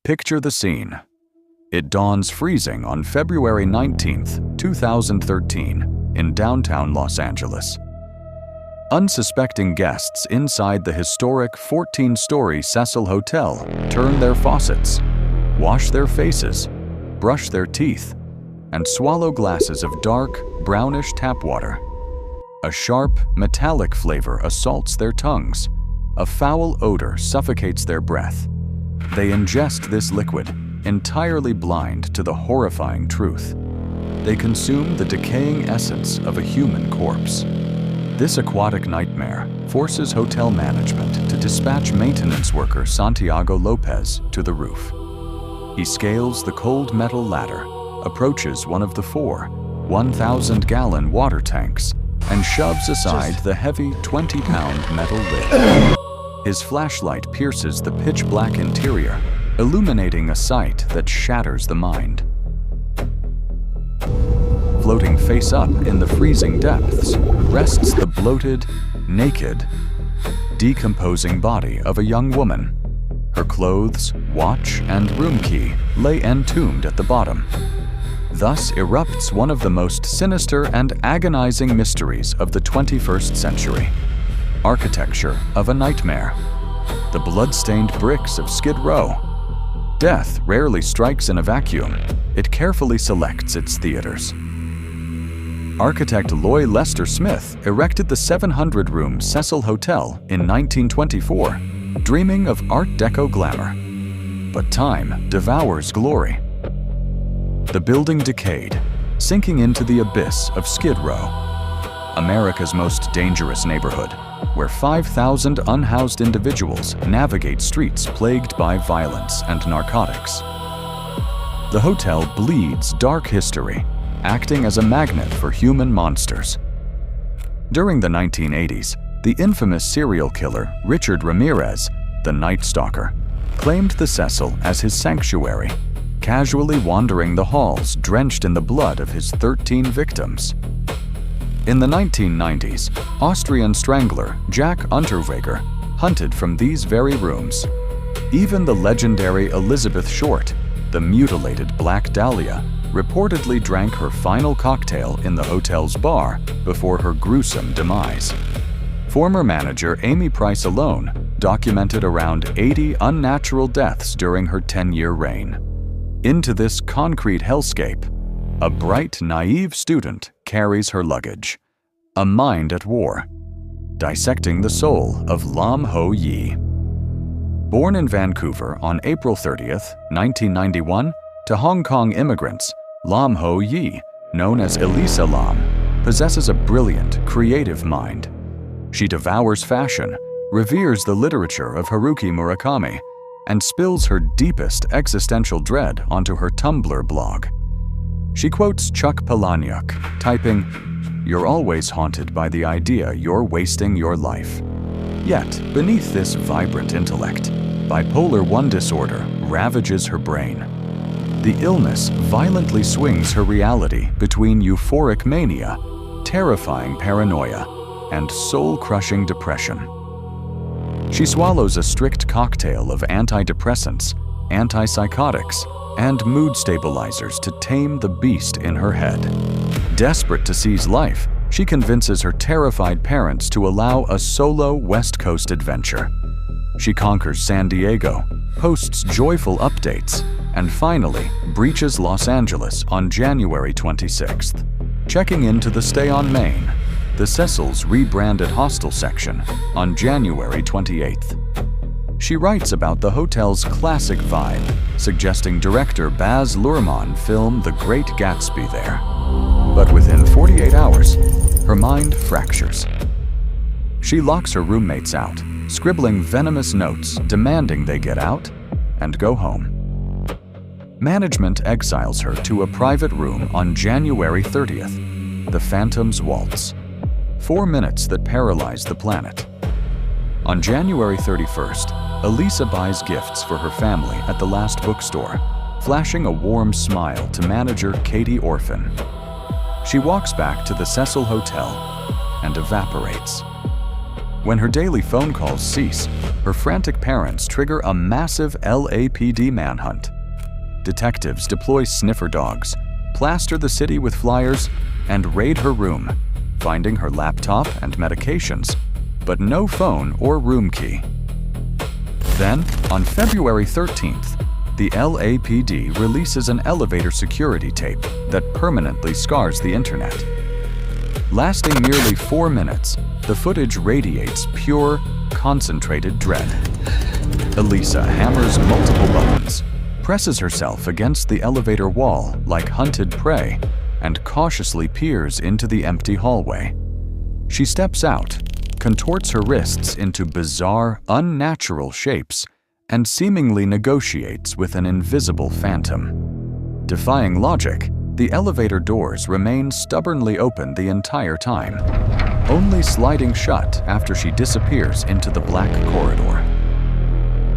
Picture the scene. It dawns freezing on February 19, 2013, in downtown Los Angeles. Unsuspecting guests inside the historic 14-story Cecil Hotel turn their faucets, wash their faces, brush their teeth, and swallow glasses of dark, brownish tap water. A sharp, metallic flavor assaults their tongues. A foul odor suffocates their breath. They ingest this liquid, entirely blind to the horrifying truth. They consume the decaying essence of a human corpse. This aquatic nightmare forces hotel management to dispatch maintenance worker Santiago Lopez to the roof. He scales the cold metal ladder, approaches one of the 4 1,000-gallon water tanks, and shoves aside the heavy 20-pound metal lid. His flashlight pierces the pitch-black interior, illuminating a sight that shatters the mind. Floating face up in the freezing depths rests the bloated, naked, decomposing body of a young woman. Her clothes, watch, and room key lay entombed at the bottom. Thus erupts one of the most sinister and agonizing mysteries of the 21st century: architecture of a nightmare. The blood-stained bricks of Skid Row. Death rarely strikes in a vacuum. It carefully selects its theaters. Architect Loy Lester Smith erected the 700-room Cecil Hotel in 1924, dreaming of Art Deco glamour. But time devours glory. The building decayed, sinking into the abyss of Skid Row, America's most dangerous neighborhood, where 5,000 unhoused individuals navigate streets plagued by violence and narcotics. The hotel bleeds dark history, acting as a magnet for human monsters. During the 1980s, the infamous serial killer Richard Ramirez, the Night Stalker, claimed the Cecil as his sanctuary, casually wandering the halls drenched in the blood of his 13 victims. In the 1990s, Austrian strangler Jack Unterweger hunted from these very rooms. Even the legendary Elizabeth Short, the mutilated Black Dahlia, reportedly drank her final cocktail in the hotel's bar before her gruesome demise. Former manager Amy Price alone documented around 80 unnatural deaths during her 10-year reign. Into this concrete hellscape, a bright, naive student carries her luggage. A mind at war, dissecting the soul of Lam Ho Yi. Born in Vancouver on April 30th, 1991, to Hong Kong immigrants, Lam Ho Yi, known as Elisa Lam, possesses a brilliant, creative mind. She devours fashion, reveres the literature of Haruki Murakami, and spills her deepest existential dread onto her Tumblr blog. She quotes Chuck Palahniuk, typing, "You're always haunted by the idea you're wasting your life." Yet, beneath this vibrant intellect, bipolar I disorder ravages her brain. The illness violently swings her reality between euphoric mania, terrifying paranoia, and soul-crushing depression. She swallows a strict cocktail of antidepressants, antipsychotics, and mood stabilizers to tame the beast in her head. Desperate to seize life, she convinces her terrified parents to allow a solo West Coast adventure. She conquers San Diego, posts joyful updates, and finally breaches Los Angeles on January 26th, checking into the Stay on Main, the Cecil's rebranded hostel section, on January 28th. She writes about the hotel's classic vibe, suggesting director Baz Luhrmann film The Great Gatsby there. But within 48 hours, her mind fractures. She locks her roommates out, scribbling venomous notes demanding they get out and go home. Management exiles her to a private room on January 30th, the Phantom's Waltz. 4 minutes that paralyze the planet. On January 31st, Elisa buys gifts for her family at the last bookstore, flashing a warm smile to manager Katie Orphan. She walks back to the Cecil Hotel and evaporates. When her daily phone calls cease, her frantic parents trigger a massive LAPD manhunt. Detectives deploy sniffer dogs, plaster the city with flyers, and raid her room, finding her laptop and medications, but no phone or room key. Then, on February 13th, the LAPD releases an elevator security tape that permanently scars the internet. Lasting merely 4 minutes, the footage radiates pure, concentrated dread. Elisa hammers multiple buttons, presses herself against the elevator wall like hunted prey, and cautiously peers into the empty hallway. She steps out, contorts her wrists into bizarre, unnatural shapes, and seemingly negotiates with an invisible phantom. Defying logic, the elevator doors remain stubbornly open the entire time, only sliding shut after she disappears into the black corridor.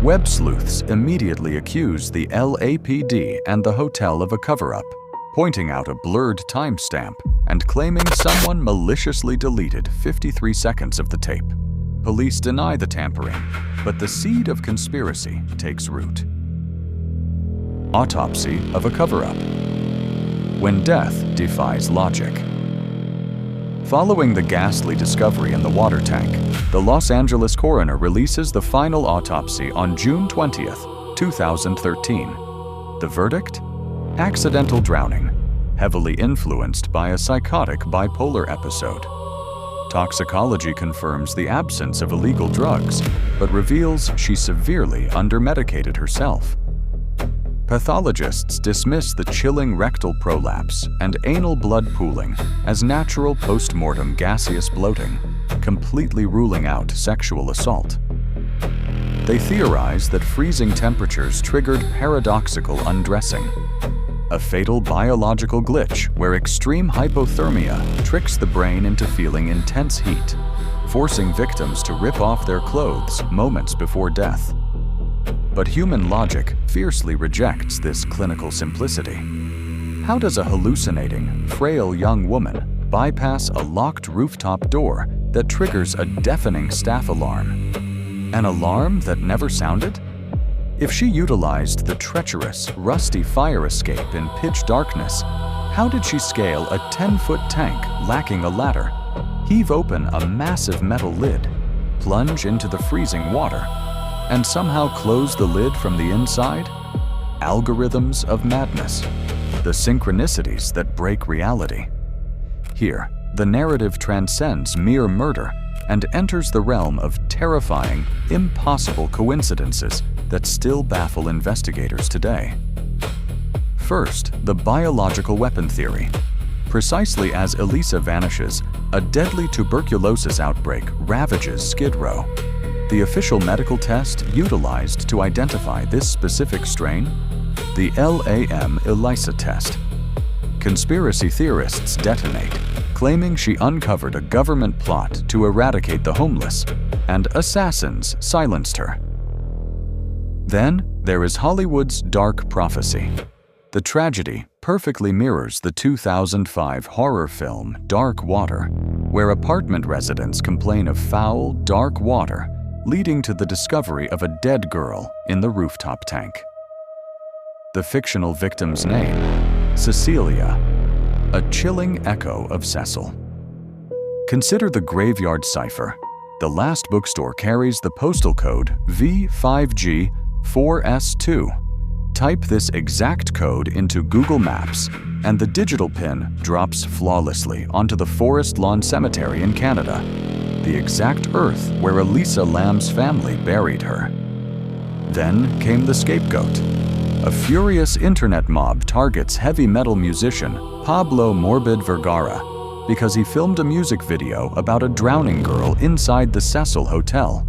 Web sleuths immediately accuse the LAPD and the hotel of a cover-up, pointing out a blurred timestamp and claiming someone maliciously deleted 53 seconds of the tape. Police deny the tampering, but the seed of conspiracy takes root. Autopsy of a cover-up. When death defies logic. Following the ghastly discovery in the water tank, the Los Angeles coroner releases the final autopsy on June 20th, 2013. The verdict? Accidental drowning, heavily influenced by a psychotic bipolar episode. Toxicology confirms the absence of illegal drugs, but reveals she severely undermedicated herself. Pathologists dismiss the chilling rectal prolapse and anal blood pooling as natural post-mortem gaseous bloating, completely ruling out sexual assault. They theorize that freezing temperatures triggered paradoxical undressing, a fatal biological glitch where extreme hypothermia tricks the brain into feeling intense heat, forcing victims to rip off their clothes moments before death. But human logic fiercely rejects this clinical simplicity. How does a hallucinating, frail young woman bypass a locked rooftop door that triggers a deafening staff alarm? An alarm that never sounded? If she utilized the treacherous, rusty fire escape in pitch darkness, how did she scale a 10-foot tank lacking a ladder, heave open a massive metal lid, plunge into the freezing water, and somehow close the lid from the inside? Algorithms of madness, the synchronicities that break reality. Here, the narrative transcends mere murder and enters the realm of terrifying, impossible coincidences that still baffle investigators today. First, the biological weapon theory. Precisely as Elisa vanishes, a deadly tuberculosis outbreak ravages Skid Row. The official medical test utilized to identify this specific strain? The Elisa test. Conspiracy theorists detonate, claiming she uncovered a government plot to eradicate the homeless, and assassins silenced her. Then, there is Hollywood's dark prophecy. The tragedy perfectly mirrors the 2005 horror film Dark Water, where apartment residents complain of foul, dark water, leading to the discovery of a dead girl in the rooftop tank. The fictional victim's name, Cecilia, a chilling echo of Cecil. Consider the graveyard cipher. The last bookstore carries the postal code V5G4S2. Type this exact code into Google Maps, and the digital pin drops flawlessly onto the Forest Lawn Cemetery in Canada, the exact earth where Elisa Lam's family buried her. Then came the scapegoat. A furious internet mob targets heavy metal musician Pablo Morbid Vergara because he filmed a music video about a drowning girl inside the Cecil Hotel.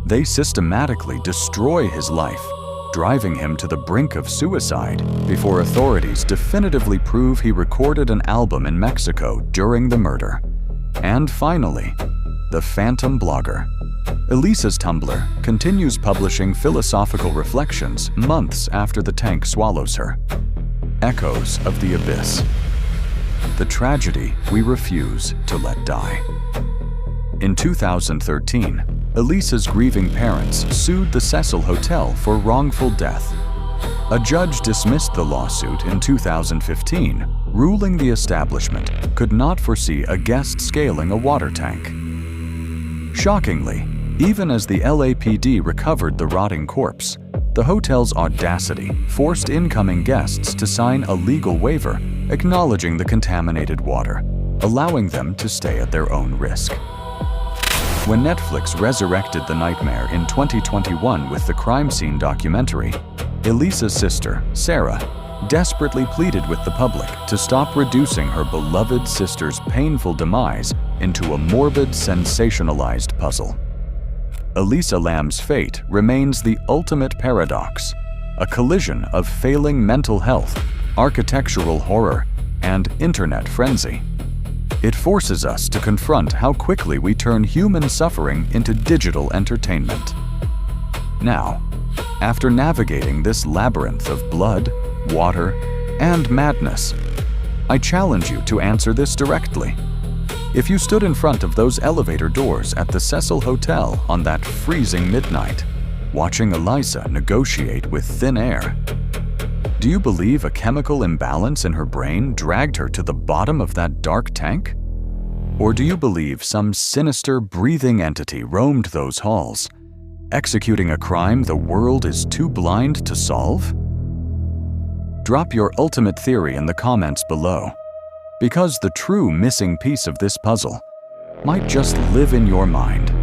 They systematically destroy his life, driving him to the brink of suicide before authorities definitively prove he recorded an album in Mexico during the murder. And finally, the phantom blogger. Elisa's Tumblr continues publishing philosophical reflections months after the tank swallows her. Echoes of the abyss. The tragedy we refuse to let die. In 2013, Elisa's grieving parents sued the Cecil Hotel for wrongful death. A judge dismissed the lawsuit in 2015, ruling the establishment could not foresee a guest scaling a water tank. Shockingly, even as the LAPD recovered the rotting corpse, the hotel's audacity forced incoming guests to sign a legal waiver acknowledging the contaminated water, allowing them to stay at their own risk. When Netflix resurrected the nightmare in 2021 with the crime scene documentary, Elisa's sister, Sarah, desperately pleaded with the public to stop reducing her beloved sister's painful demise into a morbid, sensationalized puzzle. Elisa Lam's fate remains the ultimate paradox, a collision of failing mental health, architectural horror, and internet frenzy. It forces us to confront how quickly we turn human suffering into digital entertainment. Now, after navigating this labyrinth of blood, water, and madness, I challenge you to answer this directly. If you stood in front of those elevator doors at the Cecil Hotel on that freezing midnight, watching Elisa negotiate with thin air, do you believe a chemical imbalance in her brain dragged her to the bottom of that dark tank? Or do you believe some sinister breathing entity roamed those halls, executing a crime the world is too blind to solve? Drop your ultimate theory in the comments below, because the true missing piece of this puzzle might just live in your mind.